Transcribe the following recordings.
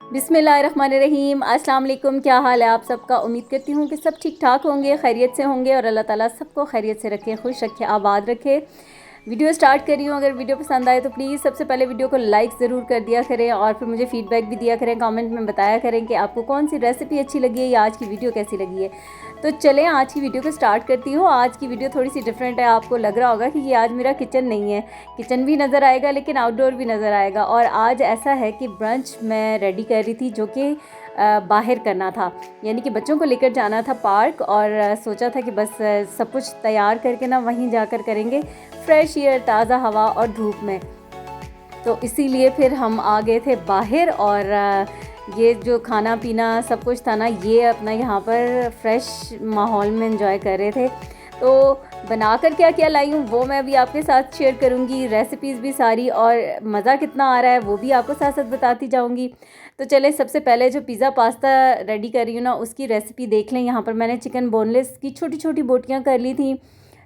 बिस्मिल्लाहिर्रहमानिर्रहीम। अस्सलाम वालेकुम। क्या हाल है आप सबका? उम्मीद करती हूँ कि सब ठीक ठाक होंगे, खैरियत से होंगे और अल्लाह ताला सबको खैरियत से रखे, खुश रखे, आबाद रखे। वीडियो स्टार्ट कर रही हूँ। अगर वीडियो पसंद आए तो प्लीज़ सबसे पहले वीडियो को लाइक ज़रूर कर दिया करें और फिर मुझे फ़ीडबैक भी दिया करें, कमेंट में बताया करें कि आपको कौन सी रेसिपी अच्छी लगी है या आज की वीडियो कैसी लगी है। तो चलें आज की वीडियो को स्टार्ट करती हूँ। आज की वीडियो थोड़ी सी डिफरेंट है। आपको लग रहा होगा कि ये आज मेरा किचन नहीं है, किचन भी नज़र आएगा लेकिन आउटडोर भी नज़र आएगा। और आज ऐसा है कि ब्रंच मैं रेडी कर रही थी जो कि बाहर करना था, यानी कि बच्चों को लेकर जाना था पार्क और सोचा था कि बस सब कुछ तैयार करके ना वहीं जाकर करेंगे, फ्रेश एयर, ताज़ा हवा और धूप में। तो इसीलिए फिर हम आ गए थे बाहर और ये जो खाना पीना सब कुछ था ना, ये अपना यहाँ पर फ्रेश माहौल में एंजॉय कर रहे थे। तो बनाकर क्या क्या लाई हूँ वो मैं भी आपके साथ शेयर करूँगी, रेसिपीज़ भी सारी, और मज़ा कितना आ रहा है वो भी आपको साथ साथ बताती जाऊँगी। तो चले सबसे पहले जो पिज़्ज़ा पास्ता रेडी कर रही हूँ ना उसकी रेसिपी देख लें। यहाँ पर मैंने चिकन बोनलेस की छोटी छोटी बोटियाँ कर ली थी।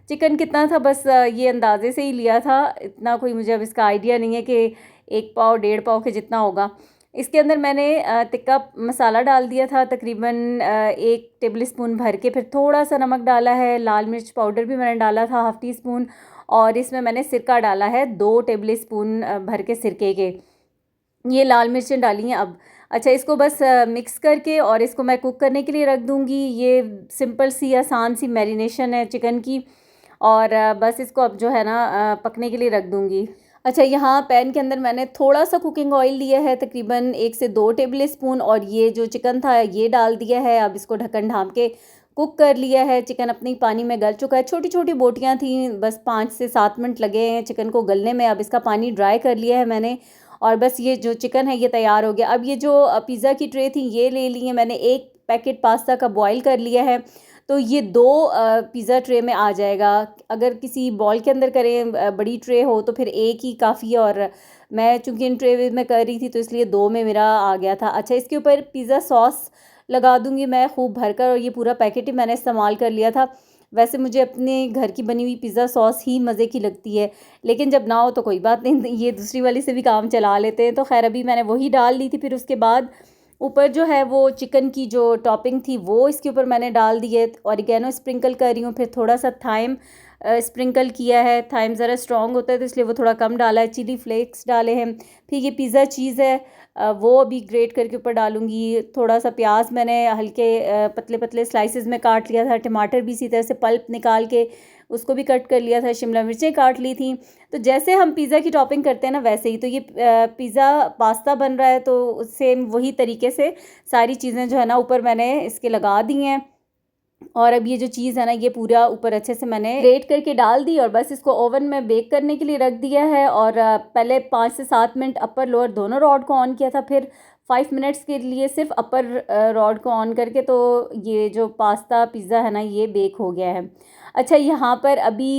चिकन कितना था बस ये अंदाज़े से ही लिया था, इतना कोई मुझे अब इसका आइडिया नहीं है कि 1 पाव 1.5 पाव के जितना होगा। इसके अंदर मैंने टिक्का मसाला डाल दिया था तकरीबन 1 टेबल स्पून भर के, फिर थोड़ा सा नमक डाला है, लाल मिर्च पाउडर भी मैंने डाला था ½ टी स्पून, और इसमें मैंने सिरका डाला है 2 टेबल स्पून भर के सिरके के। ये लाल मिर्चें डाली हैं अब। अच्छा, इसको बस मिक्स करके और इसको मैं कुक करने के लिए रख दूँगी। ये सिंपल सी आसान सी मैरिनेशन है चिकन की, और बस इसको अब जो है ना पकने के लिए रख दूँगी। अच्छा, यहाँ पैन के अंदर मैंने थोड़ा सा कुकिंग ऑयल लिया है, तकरीबन 1 से 2 टेबल स्पून, और ये जो चिकन था ये डाल दिया है। अब इसको ढक्कन ढाँप के कुक कर लिया है। चिकन अपनी पानी में गल चुका है, छोटी छोटी बोटियाँ थी, बस 5 से 7 मिनट लगे हैं चिकन को गलने में। अब इसका पानी ड्राई कर लिया है मैंने, और बस ये जो चिकन है ये तैयार हो गया। अब ये जो पिज़्ज़ा की ट्रे थी ये ले ली है मैंने, 1 पैकेट पास्ता का बॉईल कर लिया है, तो ये 2 पिज़्ज़ा ट्रे में आ जाएगा। अगर किसी बॉल के अंदर करें, बड़ी ट्रे हो, तो फिर एक ही काफ़ी है, और मैं चूँकि इन ट्रे में कर रही थी तो इसलिए 2 में मेरा आ गया था। अच्छा, इसके ऊपर पिज़्ज़ा सॉस लगा दूँगी मैं खूब भरकर, और ये पूरा पैकेट ही मैंने इस्तेमाल कर लिया था। वैसे मुझे अपने घर की बनी हुई पिज़्ज़ा सॉस ही मज़े की लगती है, लेकिन जब ना हो तो कोई बात नहीं, ये दूसरी वाली से भी काम चला लेते हैं। तो खैर अभी मैंने वही डाल दी थी। फिर उसके बाद ऊपर जो है वो चिकन की जो टॉपिंग थी वो इसके ऊपर मैंने डाल दी है, ऑरिगेनो स्प्रिंकल कर रही हूँ, फिर थोड़ा सा थाइम स्प्रिंकल किया है। थाइम ज़रा स्ट्रॉन्ग होता है तो इसलिए वो थोड़ा कम डाला है। चिली फ्लेक्स डाले हैं। फिर ये पिज़्ज़ा चीज़ है, वो अभी ग्रेट करके ऊपर डालूंगी। थोड़ा सा प्याज मैंने हल्के पतले पतले स्लाइसेस में काट लिया था। टमाटर भी इसी तरह से पल्प निकाल के उसको भी कट कर लिया था। शिमला मिर्चें काट ली थी। तो जैसे हम पिज़्ज़ा की टॉपिंग करते हैं ना वैसे ही, तो ये पिज़्ज़ा पास्ता बन रहा है, तो सेम वही तरीके से सारी चीज़ें जो है ना ऊपर मैंने इसके लगा दी हैं। और अब ये जो चीज़ है ना ये पूरा ऊपर अच्छे से मैंने ग्रेट करके डाल दी, और बस इसको ओवन में बेक करने के लिए रख दिया है। और पहले 5 से 7 मिनट अपर लोअर दोनों रॉड को ऑन किया था, फिर 5 मिनट्स के लिए सिर्फ अपर रॉड को ऑन करके, तो ये जो पास्ता पिज़्ज़ा है ना ये बेक हो गया है। अच्छा, यहाँ पर अभी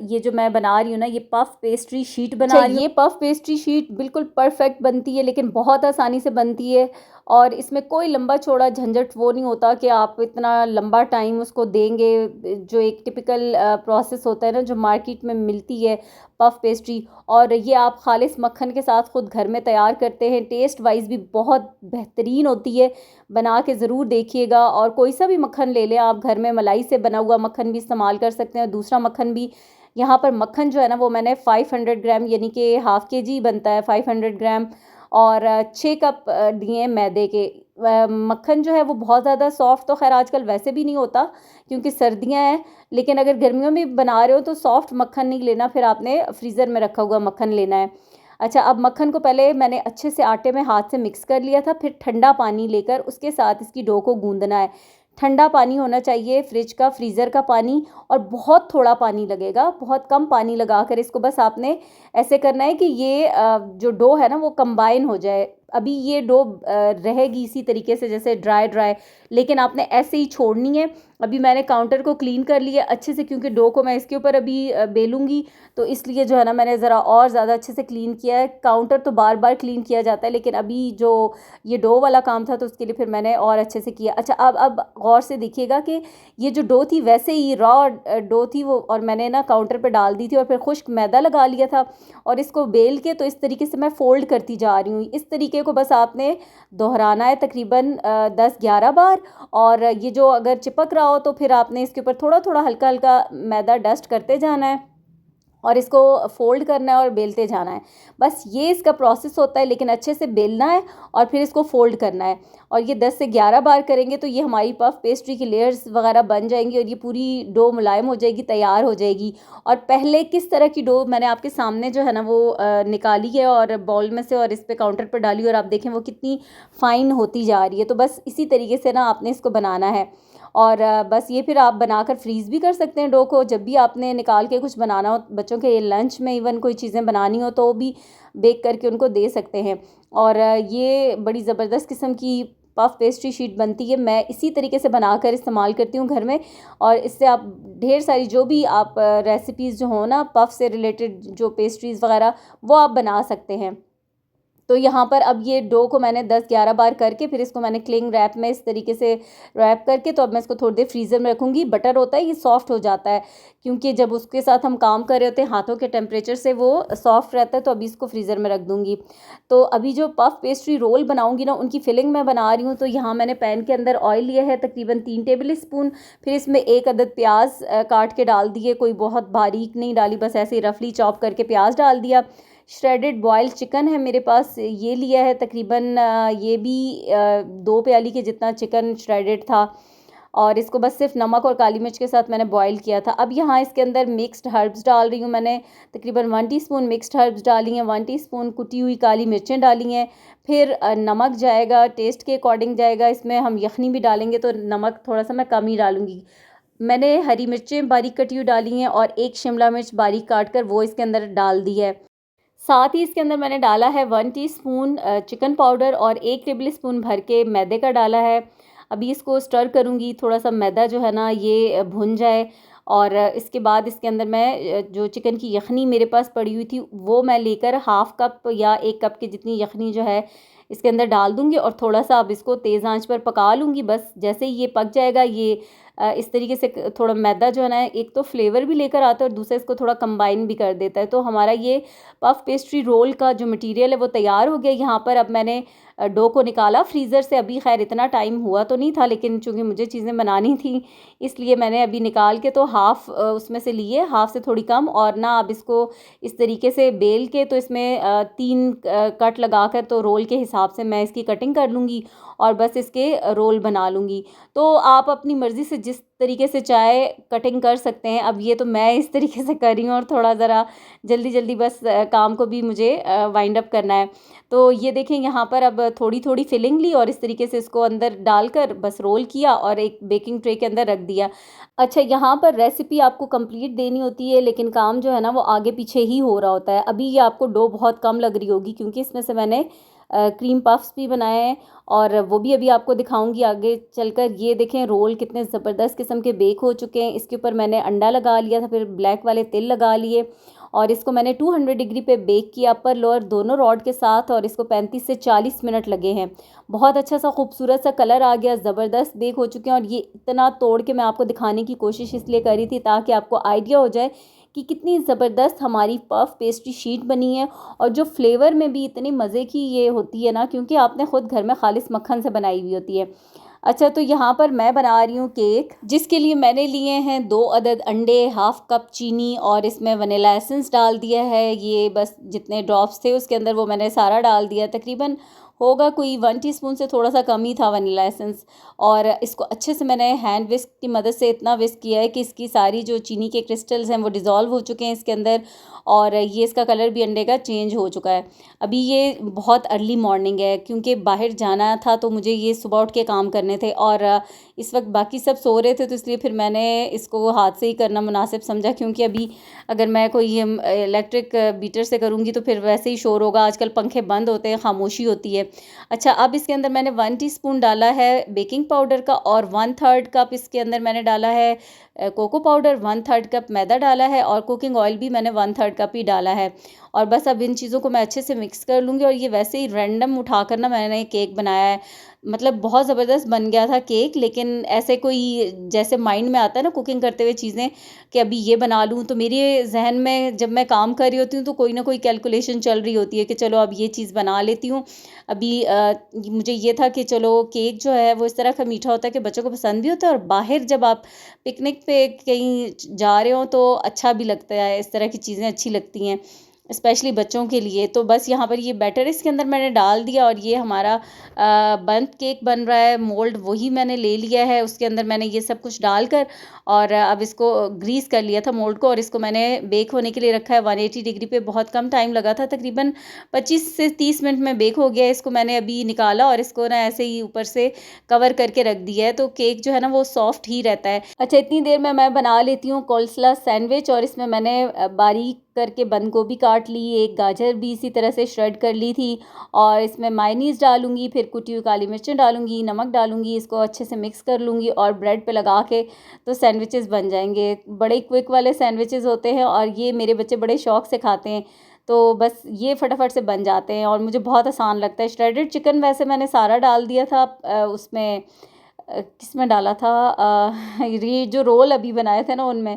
ये जो मैं बना रही हूँ ना, ये पफ पेस्ट्री शीट बना रही हूँ। ये पफ पेस्ट्री शीट बिल्कुल परफेक्ट बनती है, लेकिन बहुत आसानी से बनती है, और इसमें कोई लंबा चौड़ा झंझट वो नहीं होता कि आप इतना लंबा टाइम उसको देंगे। जो एक टिपिकल प्रोसेस होता है ना जो मार्केट में मिलती है पफ पेस्ट्री, और ये आप खालिस मक्खन के साथ ख़ुद घर में तैयार करते हैं। टेस्ट वाइज भी बहुत बेहतरीन होती है, बना के ज़रूर देखिएगा। और कोई सा भी मक्खन ले लें आप, घर में मलाई से बना हुआ मक्खन भी इस्तेमाल कर सकते हैं, दूसरा मक्खन भी। यहाँ पर मक्खन जो है ना वो मैंने 500 ग्राम, यानी कि ½ kg बनता है 500 ग्राम, और 6 कप दिए मैदे के। मक्खन जो है वो बहुत ज़्यादा सॉफ्ट तो खैर आजकल वैसे भी नहीं होता क्योंकि सर्दियां हैं, लेकिन अगर गर्मियों में बना रहे हो तो सॉफ्ट मक्खन नहीं लेना, फिर आपने फ्रीज़र में रखा हुआ मक्खन लेना है। अच्छा, अब मक्खन को पहले मैंने अच्छे से आटे में हाथ से मिक्स कर लिया था, फिर ठंडा पानी लेकर उसके साथ इसकी डो को गूंदना है। ठंडा पानी होना चाहिए, फ्रिज का, फ्रीज़र का पानी, और बहुत थोड़ा पानी लगेगा, बहुत कम पानी लगा कर इसको बस आपने ऐसे करना है कि ये जो डो है ना वो कंबाइन हो जाए। अभी ये डो रहेगी इसी तरीके से जैसे ड्राई ड्राई, लेकिन आपने ऐसे ही छोड़नी है। अभी मैंने काउंटर को क्लीन कर लिया अच्छे से, क्योंकि डो को मैं इसके ऊपर अभी बेलूंगी, तो इसलिए जो है ना मैंने ज़रा और ज़्यादा अच्छे से क्लीन किया है। काउंटर तो बार बार क्लीन किया जाता है, लेकिन अभी जो ये डो वाला काम था तो उसके लिए फिर मैंने और अच्छे से किया। अच्छा, अब गौर से देखिएगा कि ये जो डो थी वैसे ही रॉ डो थी वो, और मैंने ना काउंटर पर डाल दी थी और फिर खुश्क मैदा लगा लिया था, और इसको बेल के तो इस तरीके से मैं फ़ोल्ड करती जा रही हूँ। इस तरीके तरीके को बस आपने दोहराना है तकरीबन 10-11 बार। और ये जो अगर चिपक रहा हो तो फिर आपने इसके ऊपर थोड़ा थोड़ा हल्का हल्का मैदा डस्ट करते जाना है और इसको फ़ोल्ड करना है और बेलते जाना है। बस ये इसका प्रोसेस होता है, लेकिन अच्छे से बेलना है और फिर इसको फ़ोल्ड करना है। और ये 10 से 11 बार करेंगे तो ये हमारी पफ़ पेस्ट्री की लेयर्स वगैरह बन जाएंगी और ये पूरी डो मुलायम हो जाएगी, तैयार हो जाएगी। और पहले किस तरह की डो मैंने आपके सामने जो है ना वो निकाली है और बाउल में से और इस पर काउंटर पर डाली, और आप देखें वो कितनी फ़ाइन होती जा रही है। तो बस इसी तरीके से ना आपने इसको बनाना है। और बस ये फिर आप बनाकर फ्रीज़ भी कर सकते हैं डो को। जब भी आपने निकाल के कुछ बनाना हो बच्चों के लंच में, इवन कोई चीज़ें बनानी हो तो भी बेक करके उनको दे सकते हैं। और ये बड़ी ज़बरदस्त किस्म की पफ़ पेस्ट्री शीट बनती है। मैं इसी तरीके से बनाकर इस्तेमाल करती हूँ घर में, और इससे आप ढेर सारी जो भी आप रेसिपीज़ जो हो ना पफ़ से रिलेटेड, जो पेस्ट्रीज़ वगैरह, वो आप बना सकते हैं। तो यहाँ पर अब ये डो को मैंने 10-11 बार करके फिर इसको मैंने क्लिंग रैप में इस तरीके से रैप करके, तो अब मैं इसको थोड़ी देर फ्रीज़र में रखूँगी। बटर होता है ये सॉफ्ट हो जाता है, क्योंकि जब उसके साथ हम काम कर रहे होते हैं हाथों के टेम्परेचर से वो सॉफ्ट रहता है। तो अभी इसको फ्रीज़र में रख दूँगी। तो अभी जो पफ़ पेस्ट्री रोल बनाऊँगी ना, उनकी फिलिंग मैं बना रही हूँ। तो यहाँ मैंने पैन के अंदर ऑयल लिया है तकरीबन 3 टेबल स्पून। फिर इसमें 1 अदद प्याज काट के डाल दिए, कोई बहुत बारीक नहीं डाली, बस ऐसे ही रफली चॉप करके प्याज डाल दिया। श्रेडेड बॉयल्ड चिकन है मेरे पास, ये लिया है तकरीबन ये भी 2 प्याली के जितना चिकन श्रेडेड था। और इसको बस सिर्फ नमक और काली मिर्च के साथ मैंने बॉईल किया था। अब यहाँ इसके अंदर मिक्स्ड हर्ब्स डाल रही हूँ मैंने, तकरीबन 1 टीस्पून मिक्स्ड हर्ब्स डाली हैं, 1 टीस्पून कुटी हुई काली मिर्चें डाली हैं। फिर नमक जाएगा, टेस्ट के अकॉर्डिंग जाएगा। इसमें हम यखनी भी डालेंगे तो नमक थोड़ा सा मैं कम ही डालूँगी। मैंने हरी मिर्चें बारीक कटी हुई डाली हैं और 1 शिमला मिर्च बारीक काट कर वो इसके अंदर डाल दी है। साथ ही इसके अंदर मैंने डाला है 1 टीस्पून चिकन पाउडर और 1 टेबल स्पून भर के मैदे का डाला है। अभी इसको स्टर करूँगी, थोड़ा सा मैदा जो है ना ये भुन जाए। और इसके बाद इसके अंदर मैं जो चिकन की यखनी मेरे पास पड़ी हुई थी वो मैं लेकर हाफ़ कप या 1 कप की जितनी यखनी जो है इसके अंदर डाल दूँगी और थोड़ा सा अब इसको तेज़ आंच पर पका लूँगी। बस जैसे ही ये पक जाएगा, ये इस तरीके से थोड़ा मैदा जो है ना एक तो फ्लेवर भी लेकर आता है और दूसरा इसको थोड़ा कंबाइन भी कर देता है। तो हमारा ये पफ़ पेस्ट्री रोल का जो मटेरियल है वो तैयार हो गया। यहाँ पर अब मैंने डो को निकाला फ्रीज़र से। अभी खैर इतना टाइम हुआ तो नहीं था, लेकिन चूँकि मुझे चीज़ें बनानी थी इसलिए मैंने अभी निकाल के तो हाफ़ उसमें से लिए, हाफ़ से थोड़ी कम। और ना अब इसको इस तरीके से बेल के तो इसमें 3 कट लगाकर तो रोल के हिसाब से मैं इसकी कटिंग कर लूँगी और बस इसके रोल बना लूँगी। तो आप अपनी मर्ज़ी से जिस तरीके से चाहे कटिंग कर सकते हैं। अब ये तो मैं इस तरीके से कर रही हूँ और थोड़ा ज़रा जल्दी जल्दी बस काम को भी मुझे वाइंड अप करना है। तो ये देखें यहाँ पर अब थोड़ी थोड़ी फिलिंग ली और इस तरीके से इसको अंदर डालकर बस रोल किया और एक बेकिंग ट्रे के अंदर रख दिया। अच्छा, यहाँ पर रेसिपी आपको कंप्लीट देनी होती है, लेकिन काम जो है ना वो आगे पीछे ही हो रहा होता है। अभी ये आपको डो बहुत कम लग रही होगी क्योंकि इसमें से मैंने क्रीम पफ्स भी बनाए हैं और वो भी अभी आपको दिखाऊंगी आगे चलकर। ये देखें रोल कितने ज़बरदस्त किस्म के बेक हो चुके हैं। इसके ऊपर मैंने अंडा लगा लिया था, फिर ब्लैक वाले तिल लगा लिए और इसको मैंने 200 डिग्री पे बेक किया अपर लोअर दोनों रॉड के साथ, और इसको 35 से 40 मिनट लगे हैं। बहुत अच्छा सा खूबसूरत सा कलर आ गया, ज़बरदस्त बेक हो चुके हैं। और ये इतना तोड़ के मैं आपको दिखाने की कोशिश इसलिए करी थी ताकि आपको आइडिया हो जाए कि कितनी ज़बरदस्त हमारी पफ़ पेस्ट्री शीट बनी है और जो फ्लेवर में भी इतनी मज़े की ये होती है ना, क्योंकि आपने ख़ुद घर में खालिस मक्खन से बनाई हुई होती है। अच्छा, तो यहाँ पर मैं बना रही हूँ केक, जिसके लिए मैंने लिए हैं 2 अदद अंडे, हाफ़ कप चीनी और इसमें वनीला एसेंस डाल दिया है। ये बस जितने ड्रॉप्स थे उसके अंदर वो मैंने सारा डाल दिया। तकरीबन होगा कोई 1 टीस्पून से थोड़ा सा कम ही था वनीला एसेंस। और इसको अच्छे से मैंने हैंड विस्क की मदद से इतना विस्क किया है कि इसकी सारी जो चीनी के क्रिस्टल्स हैं वो डिज़ोल्व हो चुके हैं इसके अंदर, और ये इसका कलर भी अंडे का चेंज हो चुका है। अभी ये बहुत अर्ली मॉर्निंग है क्योंकि बाहर जाना था तो मुझे ये सुबह उठ के काम करने थे और इस वक्त बाकी सब सो रहे थे, तो इसलिए फिर मैंने इसको हाथ से ही करना मुनासिब समझा। क्योंकि अभी अगर मैं कोई इलेक्ट्रिक बीटर से करूँगी तो फिर वैसे ही शोर होगा। आजकल पंखे बंद होते हैं, खामोशी होती है। अच्छा, अब इसके अंदर मैंने 1 टीस्पून डाला है बेकिंग पाउडर का और 1/3 कप इसके अंदर मैंने डाला है कोको पाउडर, 1/3 कप मैदा डाला है और कुकिंग ऑयल भी मैंने 1/3 कप ही डाला है। और बस अब इन चीज़ों को मैं अच्छे से मिक्स कर लूँगी। और ये वैसे ही रैंडम उठाकर ना मैंने केक बनाया है, मतलब बहुत ज़बरदस्त बन गया था केक। लेकिन ऐसे कोई जैसे माइंड में आता है ना कुकिंग करते हुए चीज़ें कि अभी ये बना लूँ, तो मेरे जहन में जब मैं काम कर रही होती हूँ तो कोई ना कोई कैलकुलेशन चल रही होती है कि चलो अब ये चीज़ बना लेती हूँ। अभी मुझे ये था कि चलो केक जो है वो इस तरह का मीठा होता है कि बच्चों को पसंद भी होता है, और बाहर जब आप पिकनिक पे कहीं जा रहे हो तो अच्छा भी लगता है, इस तरह की चीज़ें अच्छी लगती हैं स्पेशली बच्चों के लिए। तो बस यहाँ पर ये बैटर इसके अंदर मैंने डाल दिया, और ये हमारा बंद केक बन रहा है। मोल्ड वही मैंने ले लिया है, उसके अंदर मैंने ये सब कुछ डालकर और अब इसको ग्रीस कर लिया था मोल्ड को, और इसको मैंने बेक होने के लिए रखा है 180 डिग्री पे। बहुत कम टाइम लगा था, तकरीबन 25 से 30 मिनट में बेक हो गया। इसको मैंने अभी निकाला और इसको ना ऐसे ही ऊपर से कवर करके रख दिया है, तो केक जो है ना वो सॉफ्ट ही रहता है। अच्छा, इतनी देर में मैं बना लेती हूँ कोल्स्ला सैंडविच, और इसमें मैंने बारीक करके बंद गोभी काट ली, एक गाजर भी इसी तरह से श्रेड कर ली थी, और इसमें मायनीज़ डालूंगी, फिर कुटी हुई काली मिर्चें डालूंगी, नमक डालूंगी, इसको अच्छे से मिक्स कर लूँगी और ब्रेड पे लगा के तो सैंडविचेस बन जाएंगे। बड़े क्विक वाले सैंडविचेस होते हैं, और ये मेरे बच्चे बड़े शौक से खाते हैं, तो बस ये फटाफट से बन जाते हैं और मुझे बहुत आसान लगता है। श्रेडेड चिकन वैसे मैंने सारा डाल दिया था उसमें, किसमें डाला था, ये जो रोल अभी बनाए थे ना उनमें।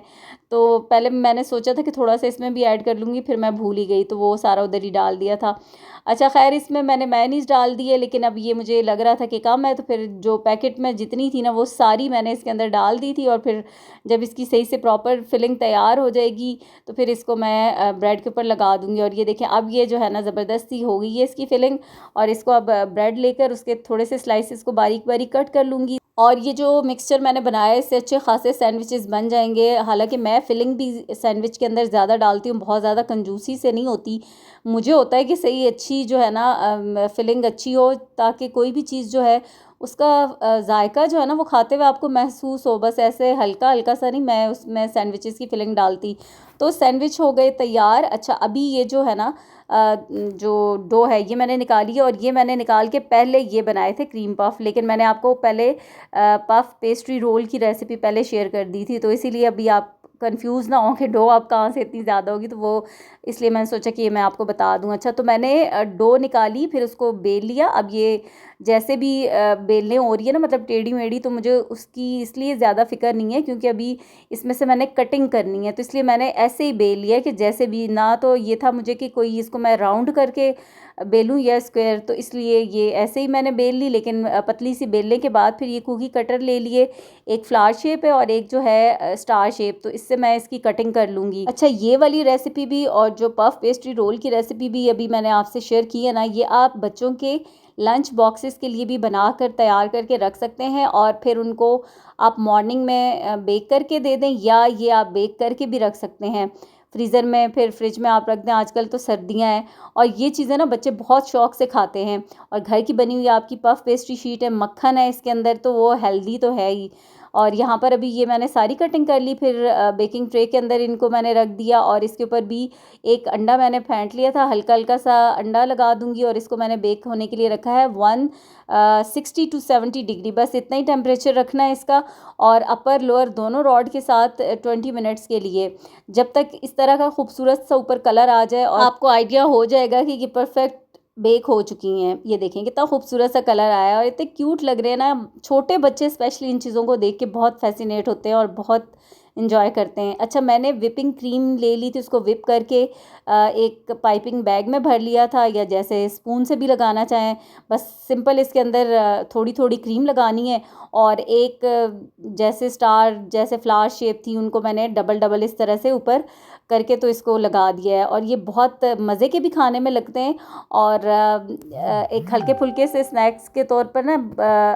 तो पहले मैंने सोचा था कि थोड़ा सा इसमें भी ऐड कर लूँगी, फिर मैं भूल ही गई, तो वो सारा उधर ही डाल दिया था। अच्छा खैर, इसमें मैंने मेयोनीज़ डाल दी है, लेकिन अब ये मुझे लग रहा था कि कम है, तो फिर जो पैकेट में जितनी थी ना वो सारी मैंने इसके अंदर डाल दी थी, और फिर जब इसकी सही से प्रॉपर फिलिंग तैयार हो जाएगी तो फिर इसको मैं ब्रेड के ऊपर लगा दूँगी। और ये देखें, अब ये जो है ना ज़बरदस्ती हो गई है इसकी फिलिंग, और इसको अब ब्रेड लेकर उसके थोड़े से स्लाइसेस को बारीक बारीक कट कर लूँगी, और ये जो मिक्सचर मैंने बनाया है इससे अच्छे खासे सैंडविचेस बन जाएंगे। हालांकि मैं फिलिंग भी सैंडविच के अंदर ज़्यादा डालती हूँ, बहुत ज़्यादा कंजूसी से नहीं होती। मुझे होता है कि सही अच्छी जो है ना फिलिंग अच्छी हो, ताकि कोई भी चीज़ जो है उसका जायका जो है ना वो खाते हुए आपको महसूस हो। बस ऐसे हल्का हल्का सा नहीं मैं उसमें सैंडविचेस की फिलिंग डालती। तो सैंडविच हो गए तैयार। अच्छा, अभी ये जो है ना जो डो है ये मैंने निकाली है, और ये मैंने निकाल के पहले ये बनाए थे क्रीम पफ, लेकिन मैंने आपको पहले पफ पेस्ट्री रोल की रेसिपी पहले शेयर कर दी थी, तो इसीलिए अभी आप कंफ्यूज ना हो कि डो आप कहाँ से इतनी ज़्यादा होगी, तो वो इसलिए मैंने सोचा कि ये मैं आपको बता दूं। अच्छा, तो मैंने डो निकाली, फिर उसको बेल लिया। अब ये जैसे भी बेलने हो रही है ना, मतलब टेढ़ी मेढ़ी, तो मुझे उसकी इसलिए ज़्यादा फिक्र नहीं है क्योंकि अभी इसमें से मैंने कटिंग करनी है, तो इसलिए मैंने ऐसे ही बेल लिया कि जैसे भी ना, तो ये था मुझे कि कोई इसको मैं राउंड करके बेलूँ या स्क्वायर, तो इसलिए ये ऐसे ही मैंने बेल ली। लेकिन पतली सी बेलने के बाद फिर ये कुकी कटर ले लिए, एक फ्लावर शेप है और एक जो है स्टार शेप, तो इससे मैं इसकी कटिंग कर लूँगी। अच्छा, ये वाली रेसिपी भी और जो पफ पेस्ट्री रोल की रेसिपी भी अभी मैंने आपसे शेयर की है ना, ये आप बच्चों के लंच बॉक्सेस के लिए भी बना कर तैयार करके रख सकते हैं, और फिर उनको आप मॉर्निंग में बेक करके दे दें, या ये आप बेक करके भी रख सकते हैं फ्रीज़र में, फिर फ्रिज में आप रख दें। आजकल तो सर्दियां हैं और ये चीज़ें ना बच्चे बहुत शौक से खाते हैं, और घर की बनी हुई आपकी पफ पेस्ट्री शीट है, मक्खन है इसके अंदर, तो वो हेल्दी तो है ही। और यहाँ पर अभी ये मैंने सारी कटिंग कर ली, फिर बेकिंग ट्रे के अंदर इनको मैंने रख दिया, और इसके ऊपर भी एक अंडा मैंने फेंट लिया था, हल्का हल्का सा अंडा लगा दूंगी, और इसको मैंने बेक होने के लिए रखा है 160 to 70 डिग्री, बस इतना ही टेम्परेचर रखना है इसका, और अपर लोअर दोनों रॉड के साथ 20 मिनट्स के लिए, जब तक इस तरह का खूबसूरत सा ऊपर कलर आ जाए और आपको आइडिया हो जाएगा कि ये परफेक्ट बेक हो चुकी हैं। ये देखें कितना खूबसूरत सा कलर आया है और इतने क्यूट लग रहे हैं ना। छोटे बच्चे स्पेशली इन चीज़ों को देख के बहुत फैसिनेट होते हैं और बहुत इंजॉय करते हैं। अच्छा, मैंने विपिंग क्रीम ले ली थी, उसको विप करके एक पाइपिंग बैग में भर लिया था, या जैसे स्पून से भी लगाना चाहें, बस सिंपल इसके अंदर थोड़ी थोड़ी क्रीम लगानी है, और एक जैसे स्टार जैसे फ्लावर शेप थी उनको मैंने डबल डबल इस तरह से ऊपर करके तो इसको लगा दिया है, और ये बहुत मज़े के भी खाने में लगते हैं, और एक हल्के फुल्के से स्नैक्स के तौर पर ना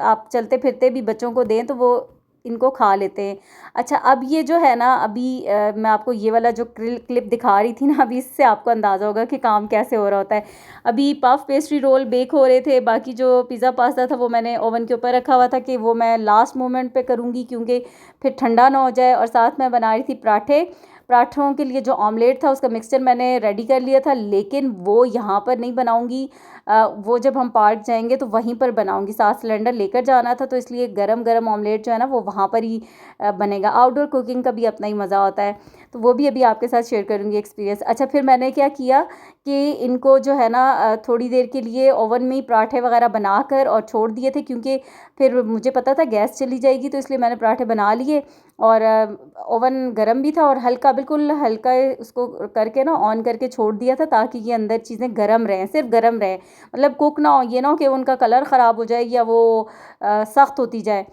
आप चलते फिरते भी बच्चों को दें तो वो इनको खा लेते हैं। अच्छा, अब ये जो है ना, अभी मैं आपको ये वाला जो क्लिप दिखा रही थी ना, अभी इससे आपको अंदाज़ा होगा कि काम कैसे हो रहा होता है। अभी पफ पेस्ट्री रोल बेक हो रहे थे, बाकी जो पिज़्ज़ा पास्ता था वो मैंने ओवन के ऊपर रखा हुआ था कि वो मैं लास्ट मोमेंट पे करूँगी क्योंकि फिर ठंडा ना हो जाए, और साथ में बना रही थी पराठे। पराठों के लिए जो ऑमलेट था उसका मिक्सचर मैंने रेडी कर लिया था, लेकिन वो यहाँ पर नहीं बनाऊँगी, वो जब हम पार्क जाएंगे तो वहीं पर बनाऊंगी। 7 सिलेंडर लेकर जाना था, तो इसलिए गरम गरम ऑमलेट जो है ना वो वहाँ पर ही बनेगा। आउटडोर कुकिंग का भी अपना ही मज़ा होता है, तो वो भी अभी आपके साथ शेयर करूँगी एक्सपीरियंस। अच्छा, फिर मैंने क्या किया कि इनको जो है ना थोड़ी देर के लिए ओवन में ही पराठे वगैरह बनाकर और छोड़ दिए थे, क्योंकि फिर मुझे पता था गैस चली जाएगी, तो इसलिए मैंने पराठे बना लिए। और ओवन गर्म भी था और हल्का, बिल्कुल हल्का उसको करके ना ऑन करके छोड़ दिया था, ताकि ये अंदर चीज़ें गर्म रहें, सिर्फ गर्म रहें, मतलब कुक ना हो, ये ना हो कि उनका कलर ख़राब हो जाए या वो सख्त होती जाए।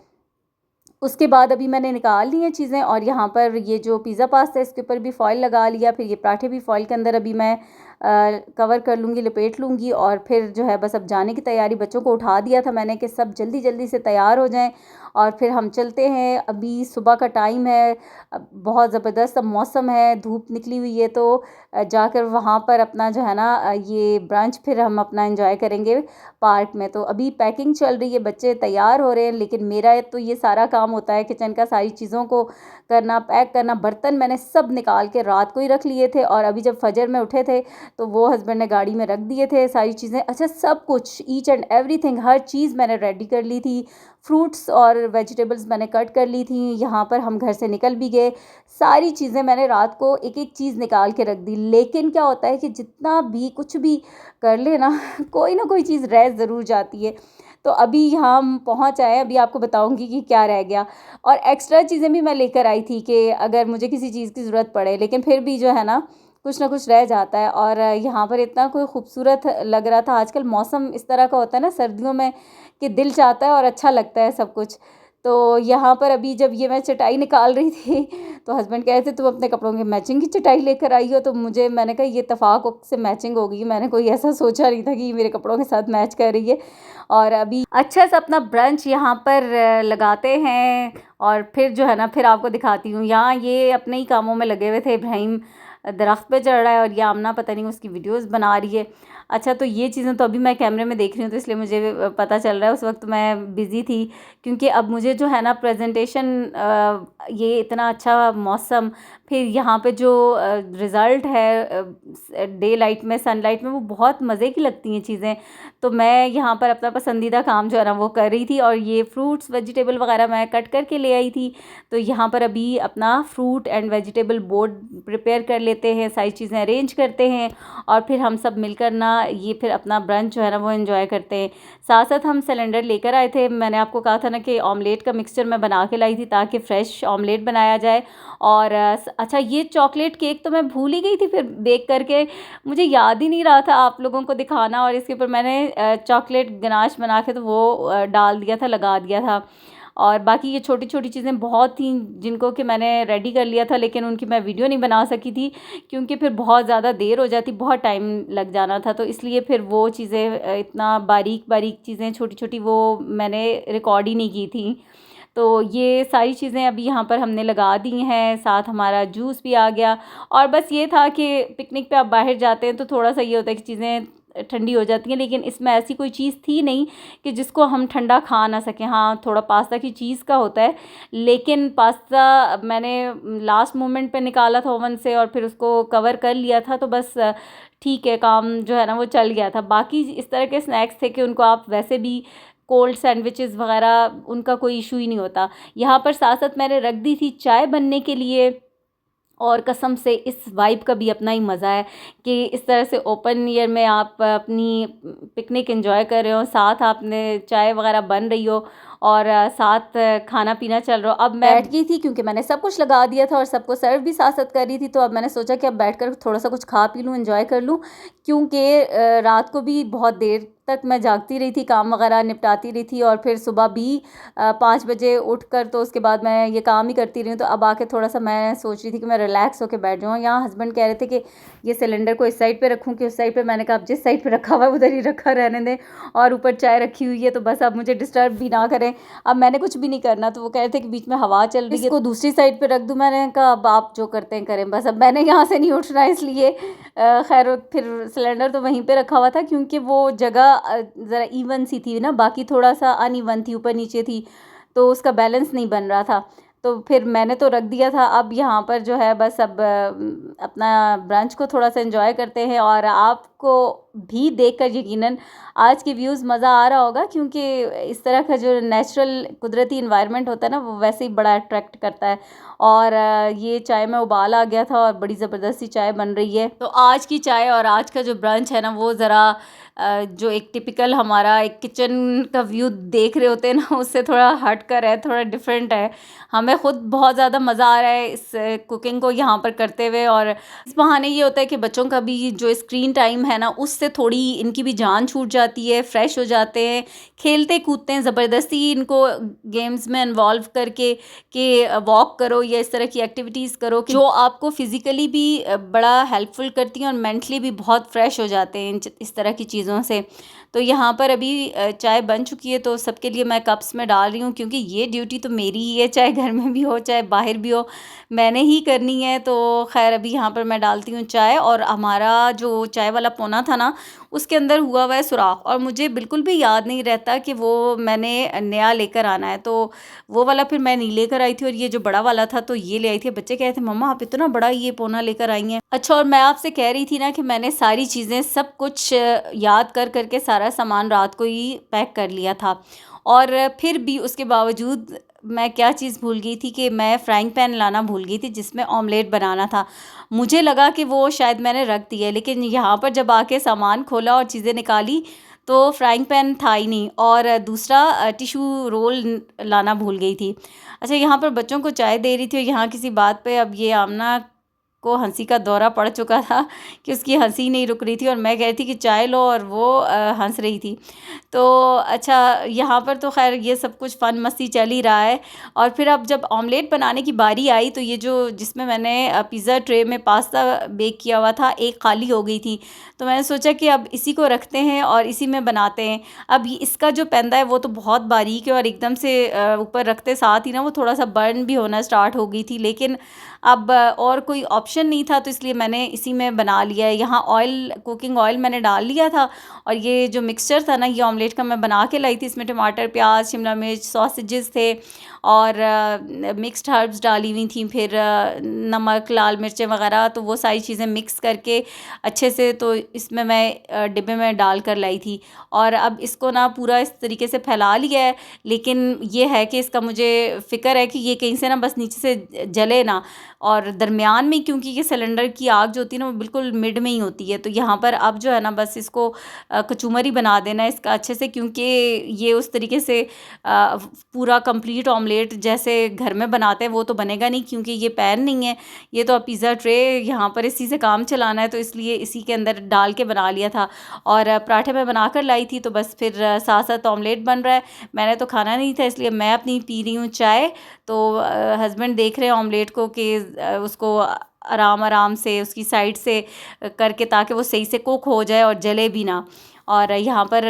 उसके बाद अभी मैंने निकाल ली हैं चीज़ें, और यहाँ पर ये जो पिज़्ज़ा पास्ता है इसके ऊपर भी फ़ॉइल लगा लिया। फिर ये पराठे भी फ़ॉइल के अंदर अभी मैं कवर कर लूँगी, लपेट लूँगी। और फिर जो है बस अब जाने की तैयारी, बच्चों को उठा दिया था मैंने कि सब जल्दी जल्दी से तैयार हो जाएं और फिर हम चलते हैं। अभी सुबह का टाइम है, बहुत ज़बरदस्त अब मौसम है, धूप निकली हुई है, तो जाकर वहाँ पर अपना जो है ना ये ब्रंच फिर हम अपना एंजॉय करेंगे पार्क में। तो अभी पैकिंग चल रही है, बच्चे तैयार हो रहे हैं, लेकिन मेरा तो ये सारा काम होता है किचन का, सारी चीज़ों को करना, पैक करना। बर्तन मैंने सब निकाल के रात को ही रख लिए थे, और अभी जब फजर में उठे थे तो वो हस्बैंड ने गाड़ी में रख दिए थे सारी चीज़ें। अच्छा, सब कुछ ईच एंड एवरीथिंग, हर चीज़ मैंने रेडी कर ली थी। फ्रूट्स और वेजिटेबल्स मैंने कट कर ली थी। यहाँ पर हम घर से निकल भी गए, सारी चीज़ें मैंने रात को एक एक चीज़ निकाल के रख दी। लेकिन क्या होता है कि जितना भी कुछ भी कर ले ना कोई ना कोई चीज़ रह ज़रूर जाती है। तो अभी हम पहुँच आए, अभी आपको बताऊंगी कि क्या रह गया। और एक्स्ट्रा चीज़ें भी मैं लेकर आई थी कि अगर मुझे किसी चीज़ की ज़रूरत पड़े, लेकिन फिर भी जो है ना कुछ रह जाता है। और यहाँ पर इतना कोई खूबसूरत लग रहा था। आजकल मौसम इस तरह का होता है ना सर्दियों में कि दिल चाहता है और अच्छा लगता है सब कुछ। तो यहाँ पर अभी जब ये मैं चटाई निकाल रही थी तो हस्बैंड कह रहे थे तुम अपने कपड़ों की मैचिंग की चटाई लेकर आई हो। तो मैंने कहा ये इत्तेफाक से मैचिंग हो गई, मैंने कोई ऐसा सोचा नहीं था कि ये मेरे कपड़ों के साथ मैच कर रही है। और अभी अच्छा सा अपना ब्रंच यहाँ पर लगाते हैं, और फिर जो है ना फिर आपको दिखाती हूँ। यहाँ ये अपने ही कामों में लगे हुए थे, इब्राहिम दरख्त पे चढ़ रहा है और ये आमना पता नहीं उसकी वीडियोस बना रही है। अच्छा, तो ये चीज़ें तो अभी मैं कैमरे में देख रही हूँ, तो इसलिए मुझे पता चल रहा है, उस वक्त मैं बिज़ी थी। क्योंकि अब मुझे जो है ना प्रेजेंटेशन, ये इतना अच्छा मौसम, फिर यहाँ पे जो रिज़ल्ट है डे लाइट में, सनलाइट में, वो बहुत मज़े की लगती हैं चीज़ें। तो मैं यहाँ पर अपना पसंदीदा काम जो है ना वो कर रही थी, और ये फ्रूट्स वेजिटेबल वगैरह मैं कट करके ले आई थी। तो यहाँ पर अभी अपना fruit and vegetable board prepare कर लेते हैं, सारी चीज़ें अरेंज करते हैं, और फिर हम सब मिलकर ना ये फिर अपना ब्रंच जो है ना वो एंजॉय करते हैं। साथ साथ हम सिलेंडर लेकर आए थे, मैंने आपको कहा था ना कि ऑमलेट का मिक्सचर मैं बना के लाई थी ताकि फ़्रेश ऑमलेट बनाया जाए। और अच्छा, ये चॉकलेट केक तो मैं भूल ही गई थी, फिर बेक करके मुझे याद ही नहीं रहा था आप लोगों को दिखाना, और इसके ऊपर मैंने चॉकलेट गनाश बना के तो वो डाल दिया था, लगा दिया था। और बाकी ये छोटी छोटी चीज़ें बहुत थी जिनको कि मैंने रेडी कर लिया था, लेकिन उनकी मैं वीडियो नहीं बना सकी थी क्योंकि फिर बहुत ज़्यादा देर हो जाती, बहुत टाइम लग जाना था। तो इसलिए फिर वो चीज़ें इतना बारीक बारीक चीज़ें छोटी छोटी वो मैंने रिकॉर्ड ही नहीं की थी। तो ये सारी चीज़ें अभी यहाँ पर हमने लगा दी हैं, साथ हमारा जूस भी आ गया। और बस ये था कि पिकनिक पे आप बाहर जाते हैं तो थोड़ा सा ये होता है कि चीज़ें ठंडी हो जाती हैं, लेकिन इसमें ऐसी कोई चीज़ थी नहीं कि जिसको हम ठंडा खा ना सकें। हाँ, थोड़ा पास्ता की चीज़ का होता है, लेकिन पास्ता मैंने लास्ट मोमेंट पे निकाला था ओवन से और फिर उसको कवर कर लिया था, तो बस ठीक है, काम जो है ना वो चल गया था। बाकी इस तरह के स्नैक्स थे कि उनको आप वैसे भी कोल्ड सैंडविचेस वगैरह उनका कोई इशू ही नहीं होता। यहाँ पर साथ साथ मैंने रख दी थी चाय बनने के लिए, और कसम से इस वाइब का भी अपना ही मज़ा है कि इस तरह से ओपन एयर में आप अपनी पिकनिक एंजॉय कर रहे हो, साथ आपने चाय वगैरह बन रही हो और साथ खाना पीना चल रहा हो। अब मैं बैठ गई थी क्योंकि मैंने सब कुछ लगा दिया था और सबको सर्व भी साथ साथ कर रही थी, तो अब मैंने सोचा कि अब बैठकर थोड़ा सा कुछ खा पी लूँ, एंजॉय कर लूँ। क्योंकि रात को भी बहुत देर तक मैं जागती रही थी, काम वगैरह निपटाती रही थी, और फिर सुबह भी 5 बजे उठकर तो उसके बाद मैं ये काम ही करती रही हूँ। तो अब आके थोड़ा सा मैं सोच रही थी कि मैं रिलैक्स होकर बैठ जाऊँ। यहाँ हस्बैंड कह रहे थे कि ये सिलेंडर को इस साइड पे रखूँ कि उस साइड पे, मैंने कहा अब जिस साइड पे रखा हुआ है उधर ही रखा रहने दें, और ऊपर चाय रखी हुई है तो बस अब मुझे डिस्टर्ब भी ना करें। अब मैंने कुछ भी नहीं करना, तो वो कह रहे थे कि बीच में हवा चल रही है इसको दूसरी साइड पे रख दूँ। मैंने कहा अब आप जो करते हैं करें, बस अब मैंने यहाँ से नहीं उठना, इसलिए खैर फिर सिलेंडर तो वहीं पे रखा हुआ था क्योंकि वो जगह ज़रा इवन सी थी ना, बाकी थोड़ा सा अनइवन थी, ऊपर नीचे थी, तो उसका बैलेंस नहीं बन रहा था। तो फिर मैंने तो रख दिया था। अब यहाँ पर जो है बस अब अपना ब्रंच को थोड़ा सा एंजॉय करते हैं, और आपको आपको भी देखकर यकीनन आज के व्यूज़ मज़ा आ रहा होगा, क्योंकि इस तरह का जो नेचुरल कुदरती इन्वायरमेंट होता है ना, वो वैसे ही बड़ा अट्रैक्ट करता है। और ये चाय में उबाल आ गया था और बड़ी ज़बरदस्ती चाय बन रही है। तो आज की चाय और आज का जो ब्रंच है ना, वो ज़रा जो एक टिपिकल हमारा एक किचन का व्यू देख रहे होते हैं ना, उससे थोड़ा हट कर है, थोड़ा डिफरेंट है। हमें ख़ुद बहुत ज़्यादा मज़ा आ रहा है इस कुकिंग को यहाँ पर करते हुए। और इस बहाने ये होता है कि बच्चों का भी जो स्क्रीन टाइम है ना, उससे थोड़ी इनकी भी जान छूट जाती है, फ्रेश हो जाते हैं, खेलते कूदते हैं। ज़बरदस्ती इनको गेम्स में इन्वॉल्व करके कि वॉक करो या इस तरह की एक्टिविटीज़ करो कि जो आपको फ़िज़िकली भी बड़ा हेल्पफुल करती हैं और मेंटली भी बहुत फ्रेश हो जाते हैं इस तरह की चीज़ों से। तो यहाँ पर अभी चाय बन चुकी है, तो सबके लिए मैं कप्स में डाल रही हूँ, क्योंकि ये ड्यूटी तो मेरी ही है, चाहे घर में भी हो चाहे बाहर भी हो, मैंने ही करनी है। तो खैर अभी यहाँ पर मैं डालती हूँ चाय। और हमारा जो चाय वाला पोना था ना, उसके अंदर हुआ हुआ है सुराख, और मुझे बिल्कुल भी याद नहीं रहता कि वो मैंने नया लेकर आना है। तो वो वाला फिर मैं नहीं लेकर आई थी, और ये जो बड़ा वाला था तो ये ले आई थी। बच्चे कह रहे थे मम्मा आप इतना बड़ा ये पोना लेकर आई हैं। अच्छा, और मैं आपसे कह रही थी ना कि मैंने सारी चीज़ें सब कुछ याद कर करके सारा सामान रात को ही पैक कर लिया था। और फिर भी उसके बावजूद मैं क्या चीज़ भूल गई थी कि मैं फ्राइंग पैन लाना भूल गई थी, जिसमें ऑमलेट बनाना था। मुझे लगा कि वो शायद मैंने रख दिया है, लेकिन यहाँ पर जब आके सामान खोला और चीज़ें निकाली तो फ्राइंग पैन था ही नहीं, और दूसरा टिशू रोल लाना भूल गई थी। अच्छा, यहाँ पर बच्चों को चाय दे रही थी, और यहाँ किसी बात पे अब ये आमना को हंसी का दौरा पड़ चुका था कि उसकी हंसी नहीं रुक रही थी, और मैं कह रही थी कि चाय लो, और वो हंस रही थी। तो अच्छा, यहाँ पर तो खैर ये सब कुछ फ़न मस्ती चल ही रहा है। और फिर अब जब ऑमलेट बनाने की बारी आई, तो ये जो जिसमें मैंने पिज़्ज़ा ट्रे में पास्ता बेक किया हुआ था, एक खाली हो गई थी। तो मैंने सोचा कि अब इसी को रखते हैं और इसी में बनाते हैं। अब इसका जो पैंदा है वो तो बहुत बारीक है, और एकदम से ऊपर रखते साथ ही ना वो थोड़ा सा बर्न भी होना स्टार्ट हो गई थी। लेकिन अब और कोई ऑप्शन नहीं था, तो इसलिए मैंने इसी में बना लिया है। यहाँ ऑयल, कुकिंग ऑयल मैंने डाल लिया था, और ये जो मिक्सचर था ना, ये ऑमलेट का मैं बना के लाई थी। इसमें टमाटर, प्याज, शिमला मिर्च, सॉसेजेस थे, और मिक्स्ड हर्ब्स डाली हुई थी, फिर नमक, लाल मिर्चें वगैरह। तो वो सारी चीज़ें मिक्स करके अच्छे से तो इसमें मैं डिब्बे में डाल कर लाई थी। और अब इसको ना पूरा इस तरीके से फैला लिया है, लेकिन ये है कि इसका मुझे फ़िक्र है कि ये कहीं से ना बस नीचे से जले ना, और दरमियान में, क्योंकि ये सिलेंडर की आग जो होती है ना वो बिल्कुल मिड में ही होती है। तो यहाँ पर अब जो है ना बस इसको कचूमरी बना देना है इसका अच्छे से, क्योंकि ये उस तरीके से पूरा कंप्लीट ऑमलेट जैसे घर में बनाते हैं वो तो बनेगा नहीं, क्योंकि ये पैन नहीं है, ये तो अब पिज़्ज़ा ट्रे, यहाँ पर इसी से काम चलाना है। तो इसलिए इसी के अंदर डाल के बना लिया था। और पराठे में बना कर लाई थी, तो बस फिर साथ साथ ऑमलेट बन रहा है। मैंने तो खाना नहीं था, इसलिए मैं अपनी पी रही हूँ चाय। तो हस्बैंड देख रहे हैं ऑमलेट को कि उसको आराम आराम से उसकी साइड से करके, ताकि वो सही से कुक हो जाए और जले भी ना। और यहाँ पर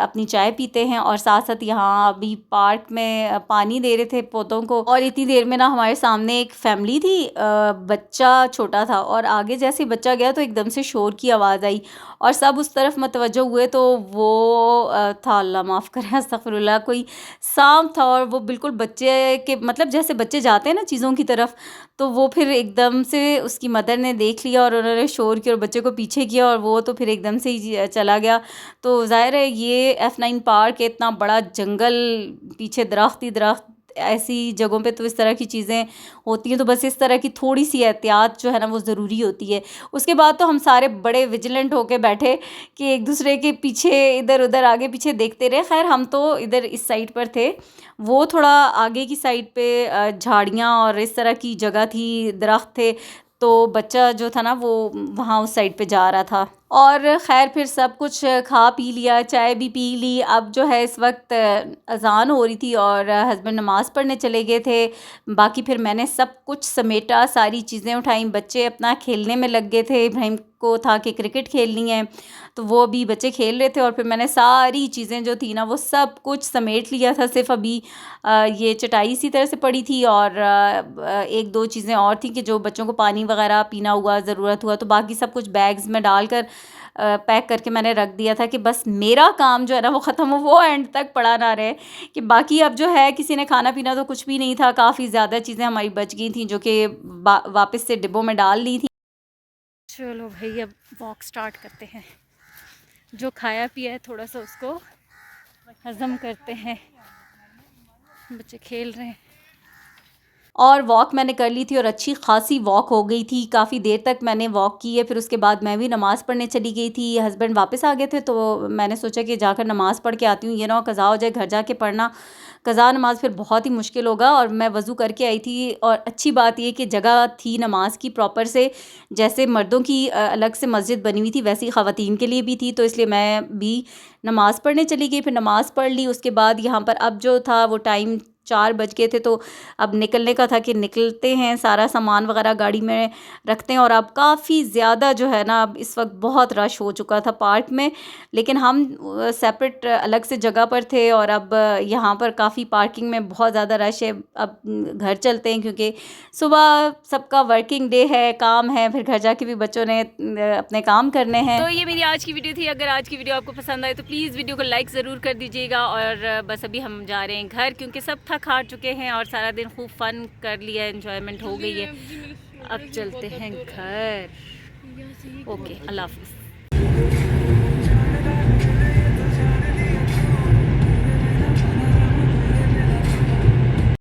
अपनी चाय पीते हैं, और साथ साथ यहाँ अभी पार्क में पानी दे रहे थे पौधों को। और इतनी देर में ना हमारे सामने एक फैमिली थी, बच्चा छोटा था, और आगे जैसे ही बच्चा गया तो एकदम से शोर की आवाज़ आई, और सब उस तरफ मतवज्जो हुए। तो वो था, अल्लाह माफ़ करे, अस्तगफिरुल्लाह, कोई सांप था। और वो बिल्कुल बच्चे के, मतलब जैसे बच्चे जाते हैं ना चीज़ों की तरफ, तो वो फिर एकदम से उसकी मदर ने देख लिया, और उन्होंने शोर किया और बच्चे को पीछे किया, और वो तो फिर एकदम से ही चला गया। तो ज़ाहिर है ये F9 पार्क है, इतना बड़ा जंगल, पीछे दरख्त ही दरख्त, ऐसी जगहों पे तो इस तरह की चीज़ें होती हैं। तो बस इस तरह की थोड़ी सी एहतियात जो है ना वो ज़रूरी होती है। उसके बाद तो हम सारे बड़े विजिलेंट होके बैठे कि एक दूसरे के पीछे, इधर उधर, आगे पीछे देखते रहे। खैर हम तो इधर इस साइड पर थे, वो थोड़ा आगे की साइड पे झाड़ियाँ और इस तरह की जगह थी, दरख्त थे। तो बच्चा जो था ना वो वहाँ उस साइड पे जा रहा था। और ख़ैर फिर सब कुछ खा पी लिया, चाय भी पी ली। अब जो है इस वक्त अज़ान हो रही थी, और हस्बैंड नमाज़ पढ़ने चले गए थे। बाकी फिर मैंने सब कुछ समेटा, सारी चीज़ें उठाई, बच्चे अपना खेलने में लग गए थे। इब्राहिम को था कि क्रिकेट खेलनी है, तो वो भी बच्चे खेल रहे थे। और फिर मैंने सारी चीज़ें जो थी ना वो सब कुछ समेट लिया था। सिर्फ अभी ये चटाई इसी तरह से पड़ी थी, और एक दो चीज़ें और थी कि जो बच्चों को पानी वगैरह पीना हुआ, ज़रूरत हुआ, तो बाकी सब कुछ बैग्स में डालकर पैक करके मैंने रख दिया था कि बस मेरा काम जो है ना वो ख़त्म हो, वो एंड तक पड़ा ना रहे। कि बाकी अब जो है किसी ने खाना पीना तो कुछ भी नहीं था, काफ़ी ज़्यादा चीज़ें हमारी बच गई थी जो कि वापस से डिब्बों में डाल ली थी। चलो भाई अब वॉक स्टार्ट करते हैं। जो खाया पिया है थोड़ा सा उसको हज़म करते हैं। बच्चे खेल रहे हैं और वॉक मैंने कर ली थी और अच्छी खासी वॉक हो गई थी। काफ़ी देर तक मैंने वॉक की है। फिर उसके बाद मैं भी नमाज़ पढ़ने चली गई थी। हस्बैंड वापस आ गए थे तो मैंने सोचा कि जाकर नमाज़ पढ़ के आती हूँ, ये ना कज़ा हो जाए घर जाके पढ़ना। कज़ा नमाज फिर बहुत ही मुश्किल होगा। और मैं वज़ू करके आई थी और अच्छी बात ये कि जगह थी नमाज की प्रॉपर से, जैसे मर्दों की अलग से मस्जिद बनी हुई थी वैसी ही ख़वातीन के लिए भी थी। तो इसलिए मैं भी नमाज़ पढ़ने चली गई। फिर नमाज़ पढ़ ली। उसके बाद यहाँ पर अब जो था वो टाइम 4 बज गए थे, तो अब निकलने का था कि निकलते हैं, सारा सामान वगैरह गाड़ी में रखते हैं। और अब काफ़ी ज़्यादा जो है ना, अब इस वक्त बहुत रश हो चुका था पार्क में, लेकिन हम सेपरेट अलग से जगह पर थे। और अब यहाँ पर काफ़ी पार्किंग में बहुत ज़्यादा रश है। अब घर चलते हैं क्योंकि सुबह सबका वर्किंग डे है, काम है, फिर घर जाके भी बच्चों ने अपने काम करने हैं। तो ये मेरी आज की वीडियो थी। अगर आज की वीडियो आपको पसंद आए तो प्लीज़ वीडियो को लाइक ज़रूर कर दीजिएगा। और बस अभी हम जा रहे हैं घर क्योंकि सब थक हार चुके हैं और सारा दिन खूब फन कर लिया, एंजॉयमेंट हो गई है। अब चलते हैं घर। ओके, अल्लाह हाफ़िज़।